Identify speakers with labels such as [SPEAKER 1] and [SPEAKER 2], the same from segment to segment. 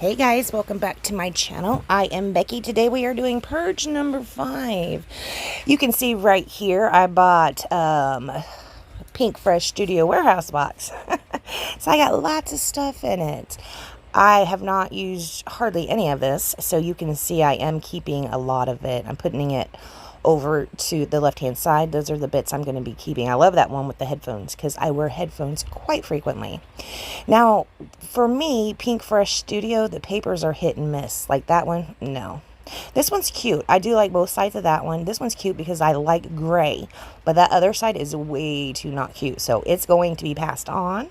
[SPEAKER 1] Hey guys, welcome back to my channel. I am Becky. Today we are doing Purge number 5. You can see right here I bought a Pink Fresh Studio warehouse box. So I got lots of stuff in it. I have not used hardly any of this, so you can see I am keeping a lot of it. I'm putting it over to the left hand side. Those are the bits I'm going to be keeping. I love that one with the headphones because I wear headphones quite frequently. Now for me, Pink Fresh Studio, the papers are hit and miss. Like that one, no. This one's cute. I do like both sides of that one. This one's cute because I like gray, but that other side is way too not cute, so it's going to be passed on.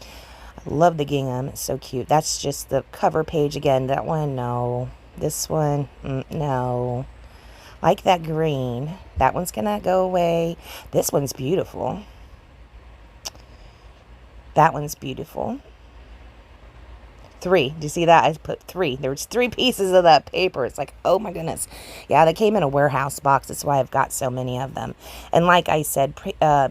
[SPEAKER 1] I love the gingham. It's so cute. That's just the cover page again. That one, no. This one, no. Like that green. That one's gonna go away. This one's beautiful. That one's beautiful. 3. Do you see that? I put 3. There was 3 pieces of that paper. It's like, oh my goodness. Yeah, they came in a warehouse box. That's why I've got so many of them. And like I said,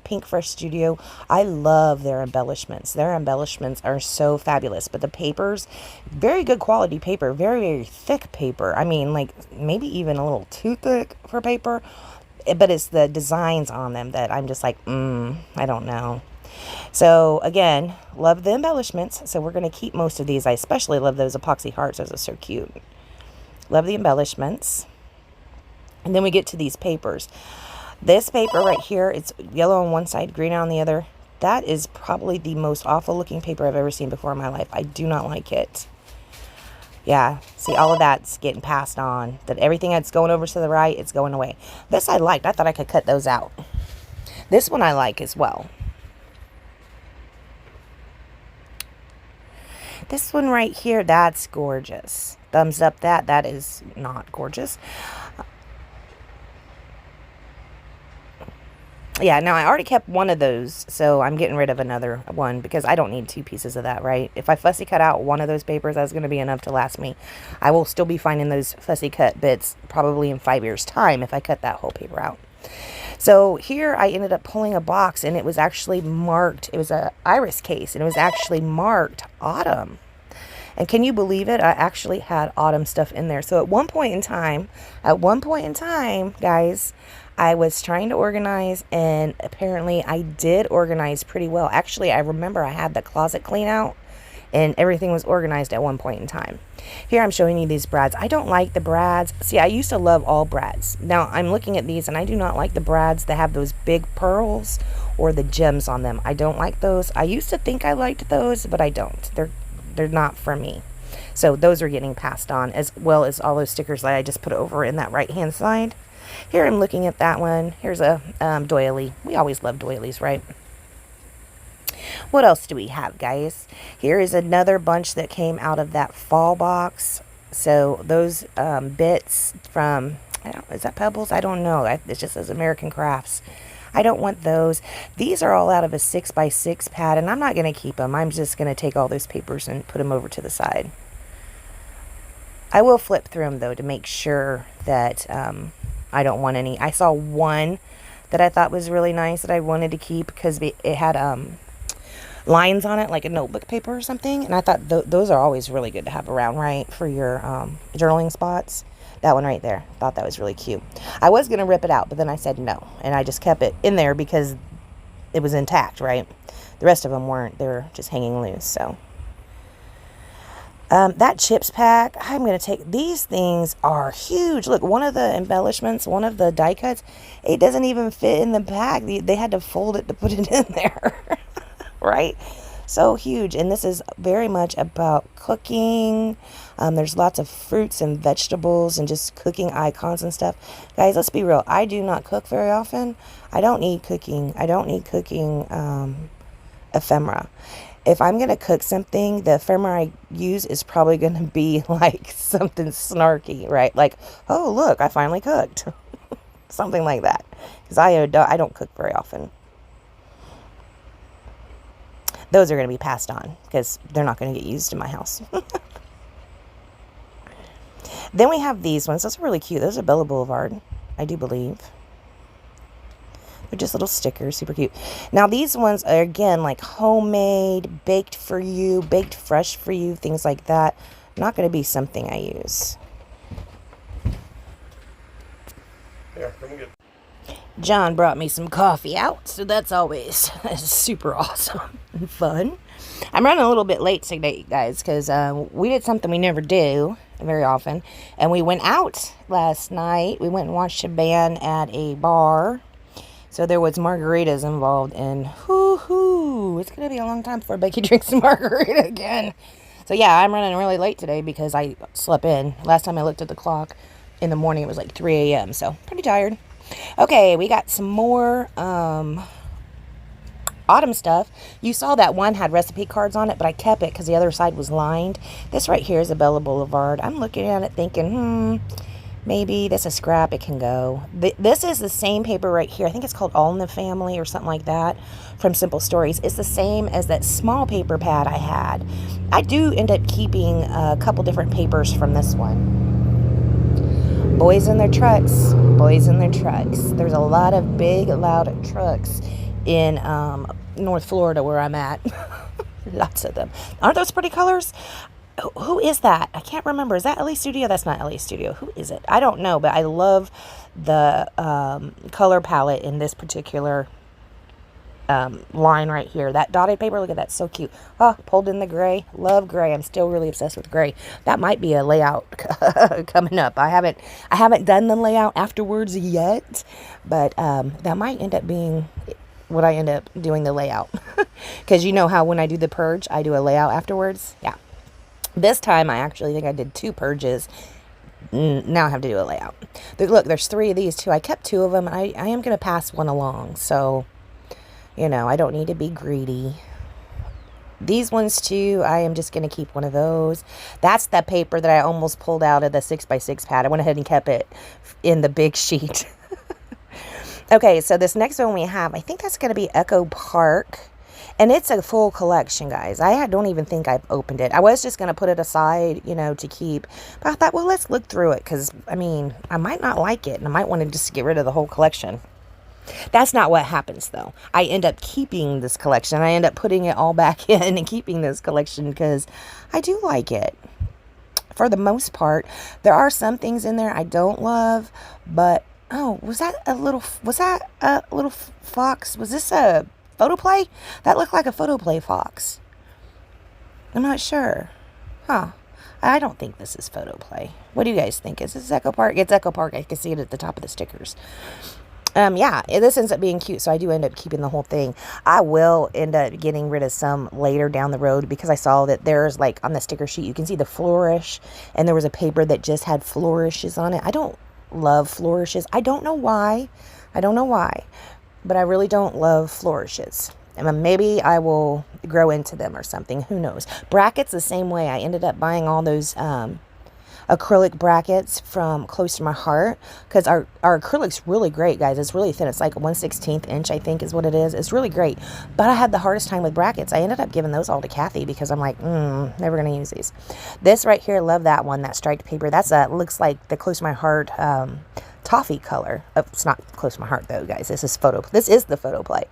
[SPEAKER 1] Pink Fresh Studio, I love their embellishments. Their embellishments are so fabulous. But the papers, very good quality paper. Very, very thick paper. I mean, like maybe even a little too thick for paper. But it's the designs on them that I'm just like, I don't know. So again, love the embellishments, so we're going to keep most of these. I especially love those epoxy hearts. Those are so cute. Love the embellishments. And then we get to these papers. This paper right here, it's yellow on one side, green on the other. That is probably the most awful looking paper I've ever seen before in my life. I do not like it. Yeah, see, all of that's getting passed on. That everything that's going over to the right, it's going away. This I liked. I thought I could cut those out. This one I like as well. This one right here, that's gorgeous. Thumbs up that. That is not gorgeous. Yeah, now I already kept one of those, so I'm getting rid of another one because I don't need 2 pieces of that, right? If I fussy cut out one of those papers, that's going to be enough to last me. I will still be finding those fussy cut bits probably in 5 years' time if I cut that whole paper out. So here I ended up pulling a box, and it was actually marked. It was an iris case, and it was actually marked autumn. And can you believe it? I actually had autumn stuff in there. So at one point in time, guys, I was trying to organize, and apparently I did organize pretty well. Actually, I remember I had the closet clean out, and everything was organized at one point in time. Here I'm showing you these brads. I don't like the brads. See, I used to love all brads. Now I'm looking at these, and I do not like the brads that have those big pearls or the gems on them. I don't like those. I used to think I liked those, but I don't. They're not for me. So those are getting passed on, as well as all those stickers that I just put over in that right hand side. Here I'm looking at that one. Here's a doily. We always love doilies, right? What else do we have, guys? Here is another bunch that came out of that fall box. So those bits from, is that Pebbles? I don't know. It just says American Crafts. I don't want those. These are all out of a 6x6 pad, and I'm not going to keep them. I'm just going to take all those papers and put them over to the side. I will flip through them, though, to make sure that I don't want any. I saw one that I thought was really nice that I wanted to keep because it had lines on it, like a notebook paper or something. And I thought those are always really good to have around, right, for your journaling spots. That one right there. Thought that was really cute. I was going to rip it out, but then I said no. And I just kept it in there because it was intact, right? The rest of them weren't. They were just hanging loose, so. That chips pack, I'm going to take. These things are huge. Look, one of the embellishments, one of the die cuts, it doesn't even fit in the bag. They had to fold it to put it in there, right? So huge. And this is very much about cooking. There's lots of fruits and vegetables and just cooking icons and stuff. Guys, let's be real. I do not cook very often. I don't need cooking. I don't need cooking ephemera. If I'm going to cook something, the ephemera I use is probably going to be like something snarky, right? Like, oh, look, I finally cooked. Something like that. Because I don't cook very often. Those are going to be passed on because they're not going to get used in my house. Then we have these ones. Those are really cute. Those are Bella Boulevard, I do believe. They're just little stickers, super cute. Now these ones are, again, like homemade, baked for you, baked fresh for you, things like that. Not going to be something I use.
[SPEAKER 2] Here, let me get.
[SPEAKER 1] John brought me some coffee out, so that's always super awesome and fun. I'm running a little bit late today, guys, because we did something we never do very often, and we went out last night. We went and watched a band at a bar, so there was margaritas involved, and it's going to be a long time before Becky drinks a margarita again. So yeah, I'm running really late today because I slept in. Last time I looked at the clock in the morning, it was like 3 a.m., so pretty tired. Okay, we got some more autumn stuff. You saw that one had recipe cards on it, but I kept it because the other side was lined. This right here is a Bella Boulevard. I'm looking at it thinking, maybe that's a scrap. It can go. This is the same paper right here. I think it's called All in the Family or something like that from Simple Stories. It's the same as that small paper pad I had. I do end up keeping a couple different papers from this one. Boys in their trucks. Boys in their trucks. There's a lot of big, loud trucks in North Florida where I'm at. Lots of them. Aren't those pretty colors? Who is that? I can't remember. Is that LA Studio? That's not LA Studio. Who is it? I don't know, but I love the color palette in this particular line right here. That dotted paper, look at that, so cute. Oh, pulled in the gray. Love gray. I'm still really obsessed with gray. That might be a layout coming up. I haven't done the layout afterwards yet, but that might end up being what I end up doing the layout. Because you know how when I do the purge, I do a layout afterwards. Yeah. This time I actually think I did 2 purges. Now I have to do a layout. Look, there's 3 of these too. I kept 2 of them. I am going to pass one along, so you know, I don't need to be greedy. These ones too, I am just going to keep one of those. That's the paper that I almost pulled out of the 6x6 pad. I went ahead and kept it in the big sheet. Okay, so this next one we have, I think that's going to be Echo Park. And it's a full collection, guys. I don't even think I've opened it. I was just going to put it aside, you know, to keep. But I thought, well, let's look through it. Because, I mean, I might not like it. And I might want to just get rid of the whole collection. That's not what happens, though. I end up keeping this collection. I end up putting it all back in and keeping this collection because I do like it. For the most part, there are some things in there I don't love, but oh, was that a little fox? Was this a photoplay? That looked like a photoplay fox. I'm not sure. Huh. I don't think this is photoplay. What do you guys think? Is this Echo Park? It's Echo Park. I can see it at the top of the stickers. Yeah, this ends up being cute, so I do end up keeping the whole thing. I will end up getting rid of some later down the road because I saw that there's, like, on the sticker sheet, you can see the flourish, and there was a paper that just had flourishes on it. I don't love flourishes. I don't know why. But I really don't love flourishes. And maybe I will grow into them or something. Who knows? Brackets the same way. I ended up buying all those acrylic brackets from Close to My Heart because our acrylic's really great, guys. It's really thin. It's like 1/16 inch, I think is what it is. It's really great, but I had the hardest time with brackets. I ended up giving those all to Kathy because I'm like, never gonna use these. This right here, love that one, that striped paper. That's looks like the Close to My Heart toffee color. Oh, it's not Close to My Heart though, guys. This is the photo play.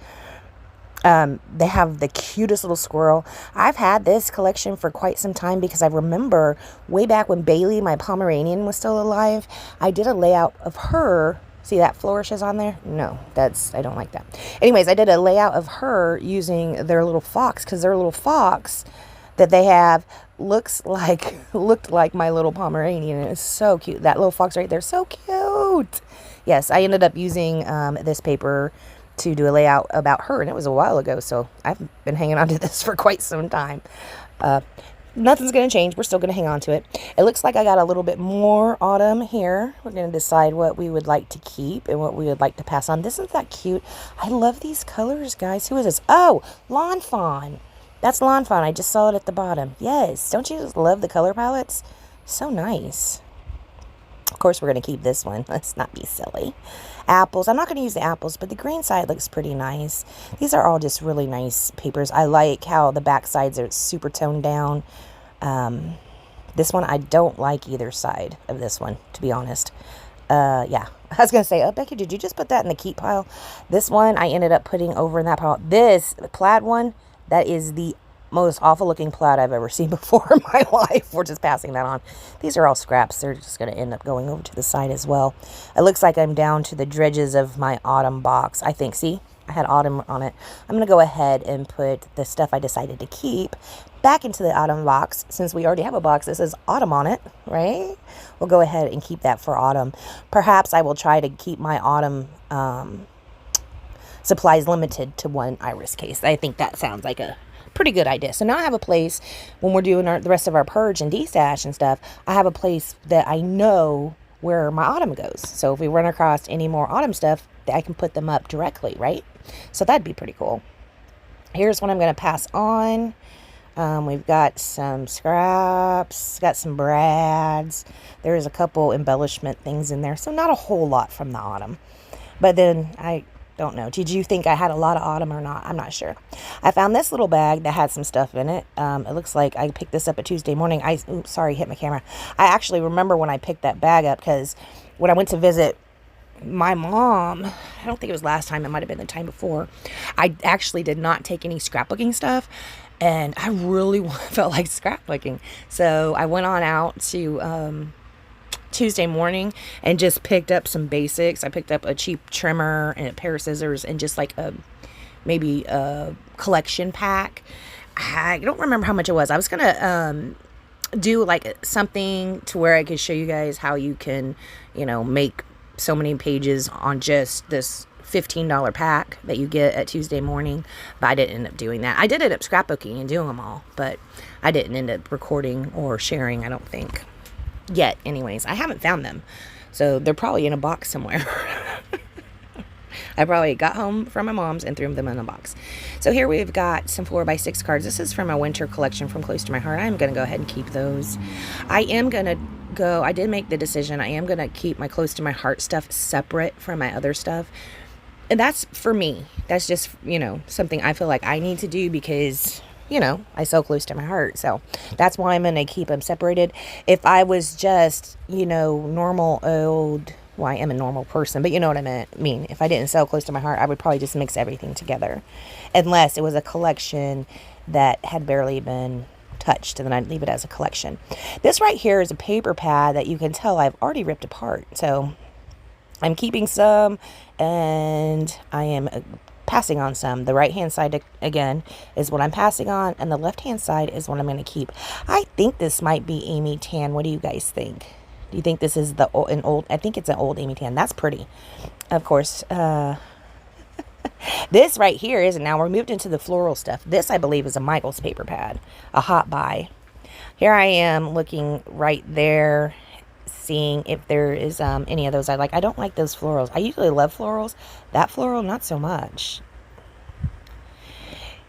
[SPEAKER 1] They have the cutest little squirrel. I've had this collection for quite some time because I remember way back when Bailey, my Pomeranian, was still alive, I did a layout of her. See that flourishes on there? No, I don't like that. Anyways, I did a layout of her using their little fox because their little fox that they have looked like my little Pomeranian. It's so cute. That little fox right there, so cute. Yes, I ended up using this paper to do a layout about her, and it was a while ago, so I've been hanging on to this for quite some time. Nothing's going to change. We're still going to hang on to it. It looks like I got a little bit more autumn here. We're going to decide what we would like to keep and what we would like to pass on. This is that cute. I love these colors, guys. Who is this? Oh, Lawn Fawn. That's Lawn Fawn. I just saw it at the bottom. Yes. Don't you just love the color palettes? So nice. Of course, we're going to keep this one. Let's not be silly. Apples. I'm not going to use the apples, but the green side looks pretty nice. These are all just really nice papers. I like how the back sides are super toned down. This one, I don't like either side of this one, to be honest. Yeah. I was going to say, oh, Becky, did you just put that in the keep pile? This one, I ended up putting over in that pile. This plaid one, that is most awful looking plaid I've ever seen before in my life. We're just passing that on. These are all scraps. They're just going to end up going over to the side as well. It looks like I'm down to the dredges of my autumn box, I think. See, I had autumn on it. I'm going to go ahead and put the stuff I decided to keep back into the autumn box. Since we already have a box that says autumn on it, right? We'll go ahead and keep that for autumn. Perhaps I will try to keep my autumn supplies limited to one iris case. I think that sounds like a pretty good idea. So now I have a place when we're doing the rest of our purge and destash and stuff. I have a place that I know where my autumn goes. So if we run across any more autumn stuff, I can put them up directly, right? So that'd be pretty cool. Here's what I'm going to pass on. We've got some scraps, got some brads. There's a couple embellishment things in there. So not a whole lot from the autumn. But then I don't know. Did you think I had a lot of autumn or not? I'm not sure. I found this little bag that had some stuff in it. It looks like I picked this up at Tuesday morning. Oops, sorry, hit my camera. I actually remember when I picked that bag up because when I went to visit my mom, I don't think it was last time. It might have been the time before. I actually did not take any scrapbooking stuff. And I really felt like scrapbooking. So I went on out to Tuesday morning and just picked up some basics. I picked up a cheap trimmer and a pair of scissors and just like maybe a collection pack. I don't remember how much it was. I was going to do like something to where I could show you guys how you can, make so many pages on just this $15 pack that you get at Tuesday morning. But I didn't end up doing that. I did end up scrapbooking and doing them all, but I didn't end up recording or sharing, I don't think. Yet, anyways. I haven't found them. So they're probably in a box somewhere. I probably got home from my mom's and threw them in a box. So here we've got some 4x6 cards. This is from my winter collection from Close to My Heart. I'm going to go ahead and keep those. I did make the decision. I am going to keep my Close to My Heart stuff separate from my other stuff. And that's for me. That's just, something I feel like I need to do because I so close to my heart. So that's why I'm going to keep them separated. If I was just, normal old, well, I am a normal person, but you know what I mean. If I didn't sell close to my heart, I would probably just mix everything together. Unless it was a collection that had barely been touched, and then I'd leave it as a collection. This right here is a paper pad that you can tell I've already ripped apart. So I'm keeping some, and I am passing on some. The right hand side again is what I'm passing on, and the left hand side is what I'm going to keep. I think this might be Amy Tan. What do you guys think? Do you think this is an old? I think it's an old Amy Tan. That's pretty. Of course, this right here isn't. Now we're moved into the floral stuff. This I believe is a Michael's paper pad, a hot buy. Here I am looking right there, seeing if there is any of those I like. I don't like those florals. I usually love florals. That floral, not so much.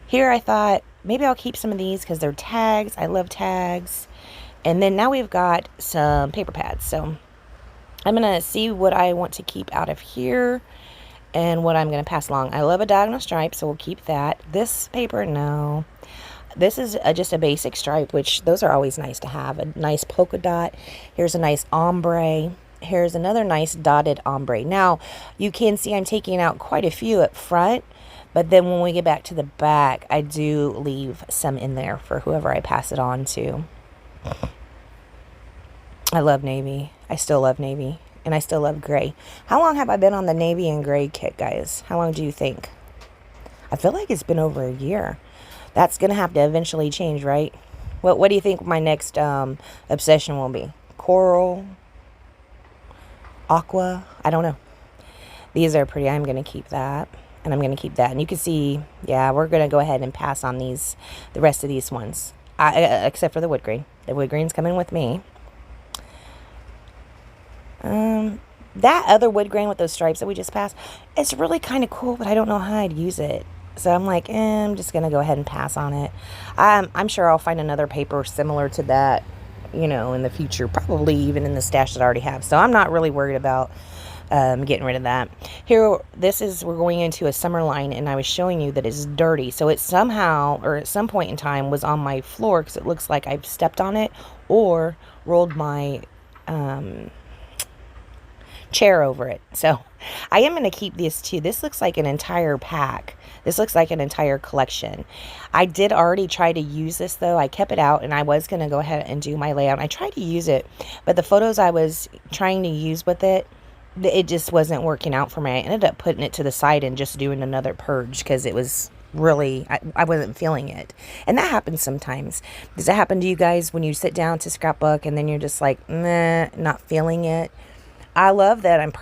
[SPEAKER 1] Here I thought maybe I'll keep some of these because they're tags. I love tags. And then now we've got some paper pads. So I'm going to see what I want to keep out of here and what I'm going to pass along. I love a diagonal stripe, so we'll keep that. This paper, no. This is just a basic stripe, which those are always nice to have. A nice polka dot. Here's a nice ombre. Here's another nice dotted ombre. Now, you can see I'm taking out quite a few up front, but then when we get back to the back, I do leave some in there for whoever I pass it on to. I love navy. I still love navy, and I still love gray. How long have I been on the navy and gray kick, guys? How long do you think? I feel like it's been over a year. That's going to have to eventually change, right? What do you think my next obsession will be? Coral? Aqua? I don't know. These are pretty. I'm going to keep that. And I'm going to keep that. And you can see, yeah, we're going to go ahead and pass on the rest of these ones. Except for the wood grain. The wood grain's coming with me. That other wood grain with those stripes that we just passed, it's really kind of cool, but I don't know how I'd use it. So I'm like, I'm just going to go ahead and pass on it. I'm sure I'll find another paper similar to that, in the future. Probably even in the stash that I already have. So I'm not really worried about getting rid of that. Here, we're going into a summer line, and I was showing you that it's dirty. So it somehow, or at some point in time, was on my floor because it looks like I've stepped on it or rolled my chair over it. So I am going to keep this too. This looks like an entire pack. This looks like an entire collection. I did already try to use this though. I kept it out and I was going to go ahead and do my layout. I tried to use it, but the photos I was trying to use with it just wasn't working out for me. I ended up putting it to the side and just doing another purge because it was really, I wasn't feeling it. And that happens sometimes. Does it happen to you guys when you sit down to scrapbook and then you're just like, meh, not feeling it? I love that I'm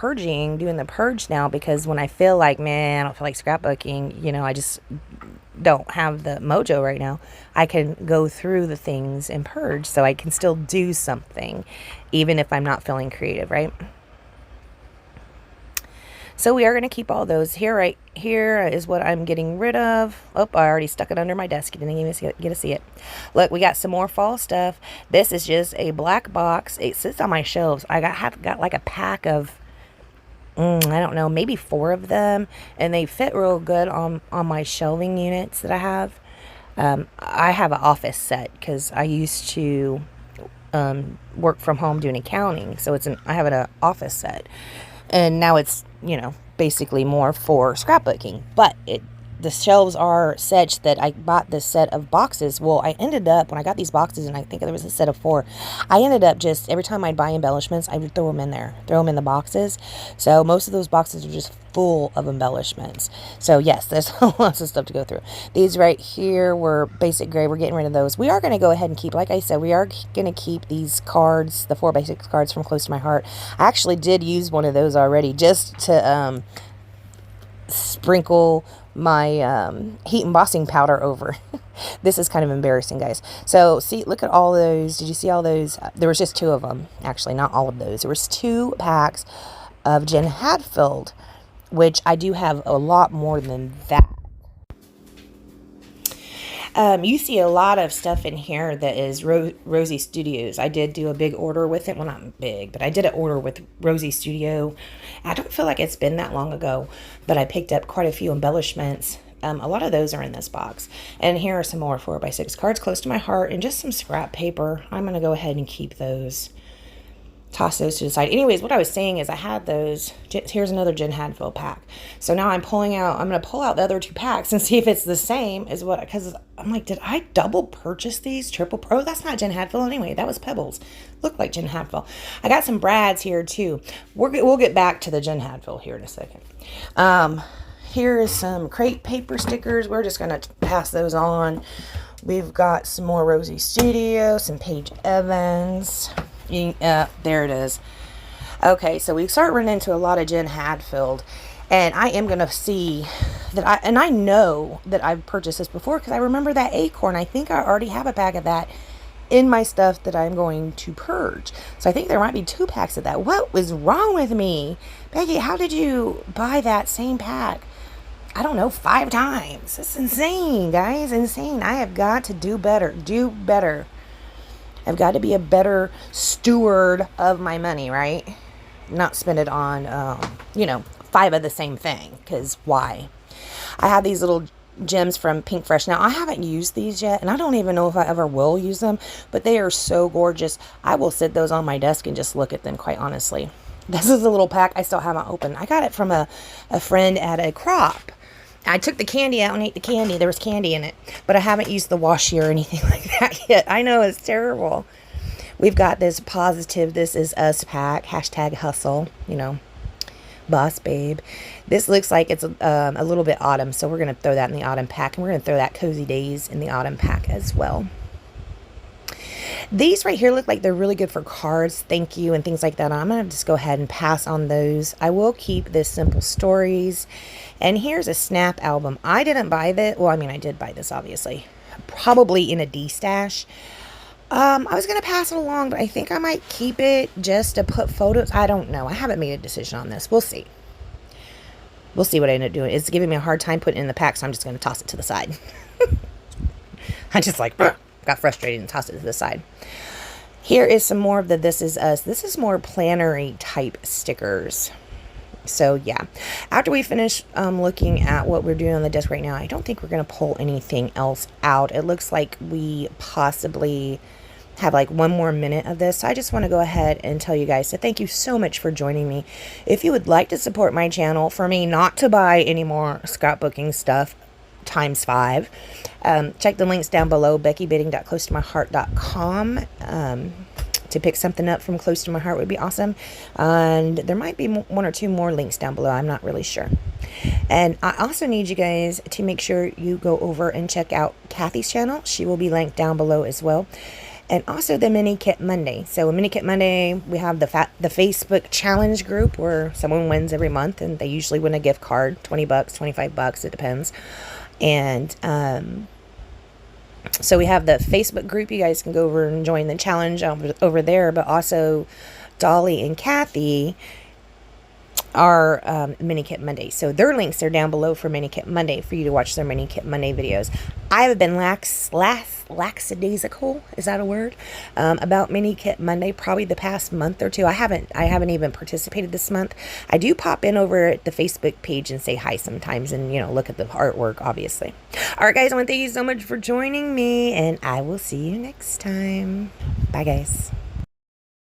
[SPEAKER 1] doing the purge now, because when I feel like, man, I don't feel like scrapbooking, you know, I just don't have the mojo right now, I can go through the things and purge so I can still do something even if I'm not feeling creative, right? So we are going to keep all those here. Right here is what I'm getting rid of. Oh, I already stuck it under my desk. You didn't even get to see it. Look, we got some more fall stuff. This is just a black box. It sits on my shelves. I got like a pack of, I don't know, maybe 4 of them. And they fit real good on my shelving units that I have. I have an office set because I used to work from home doing accounting. So I have an office set. And now it's, you know, basically more for scrapbooking. But the shelves are such that I bought this set of boxes. Well, I ended up, when I got these boxes, and I think there was a set of 4, I ended up just, every time I'd buy embellishments, I would throw them in there, throw them in the boxes. So most of those boxes are just full of embellishments. So yes, there's lots of stuff to go through. These right here were basic gray. We're getting rid of those. We are going to go ahead and keep, like I said, we are going to keep these cards, the 4 basic cards from Close to My Heart. I actually did use one of those already just to sprinkle my heat embossing powder over. This is kind of embarrassing, guys. So see, look at all those. Did you see all those? There was just 2 of them, actually, not all of those. There was 2 packs of Jen Hadfield, which I do have a lot more than that. You see a lot of stuff in here that is Rosie Studios. I did do a big order with it. Well, not big, but I did an order with Rosie Studio. I don't feel like it's been that long ago, but I picked up quite a few embellishments. A lot of those are in this box. And here are some more 4x6 cards Close to My Heart and just some scrap paper. I'm going to go ahead and keep those. Toss those to the side. Anyways, what I was saying is I had those. Here's another Jen Hadfield pack. So now I'm going to pull out the other 2 packs and see if it's the same as what, because I'm like, did I double purchase these? Triple pro? That's not Jen Hadfield anyway. That was Pebbles. Looked like Jen Hadfield. I got some Brads here too. We'll get back to the Jen Hadfield here in a second. Here is some crepe paper stickers. We're just going to pass those on. We've got some more Rosie Studio, some Paige Evans. There it is. Okay, so we start running into a lot of Jen Hadfield, and I am going to see that I know that I've purchased this before because I remember that acorn. I think I already have a pack of that in my stuff that I'm going to purge. So I think there might be 2 packs of that. What was wrong with me? Becky, how did you buy that same pack? I don't know, 5 times. It's insane, guys. Insane. I have got to do better. Do better. I've got to be a better steward of my money, right? Not spend it on, 5 of the same thing. Because why? I have these little gems from Pink Fresh. Now, I haven't used these yet, and I don't even know if I ever will use them. But they are so gorgeous. I will sit those on my desk and just look at them, quite honestly. This is a little pack I still haven't opened. I got it from a friend at a crop. I took the candy out and ate the candy. There was candy in it. But I haven't used the washi or anything like that yet. I know, it's terrible. We've got this positive, this is us pack. Hashtag hustle. Boss babe. This looks like it's a little bit autumn. So we're going to throw that in the autumn pack. And we're going to throw that Cozy Days in the autumn pack as well. These right here look like they're really good for cards, thank you, and things like that. I'm going to just go ahead and pass on those. I will keep this Simple Stories. And here's a Snap album. I didn't buy that. Well, I mean, I did buy this, obviously. Probably in a D-stash. I was going to pass it along, but I think I might keep it just to put photos. I don't know. I haven't made a decision on this. We'll see. We'll see what I end up doing. It's giving me a hard time putting it in the pack, so I'm just going to toss it to the side. I just got frustrated and tossed it to the side. Here is some more of the This Is Us. This is more plannery type stickers. So yeah, after we finish looking at what we're doing on the desk right now, I don't think we're going to pull anything else out. It looks like we possibly have like one more minute of this. So I just want to go ahead and tell you guys, so thank you so much for joining me. If you would like to support my channel, for me not to buy any more scrapbooking stuff times 5, check the links down below, beckybidding.closetomyheart.com. To pick something up from Close to My Heart would be awesome. And there might be one or two more links down below. I'm not really sure. And I also need you guys to make sure you go over and check out Kathy's channel. She will be linked down below as well. And also the Mini Kit Monday. So Mini Kit Monday, we have the Facebook challenge group where someone wins every month, and they usually win a gift card, 20 bucks, 25 bucks, it depends. And so we have the Facebook group. You guys can go over and join the challenge over there. But also Dollie and Kathy are Mini Kit Monday. So their links are down below for Mini Kit Monday for you to watch their Mini Kit Monday videos. I have been lackadaisical, is that a word? About Mini Kit Monday probably the past month or two. I haven't even participated this month. I do pop in over at the Facebook page and say hi sometimes, and look at the artwork, obviously. All right, guys, I want to thank you so much for joining me, and I will see you next time. Bye, guys.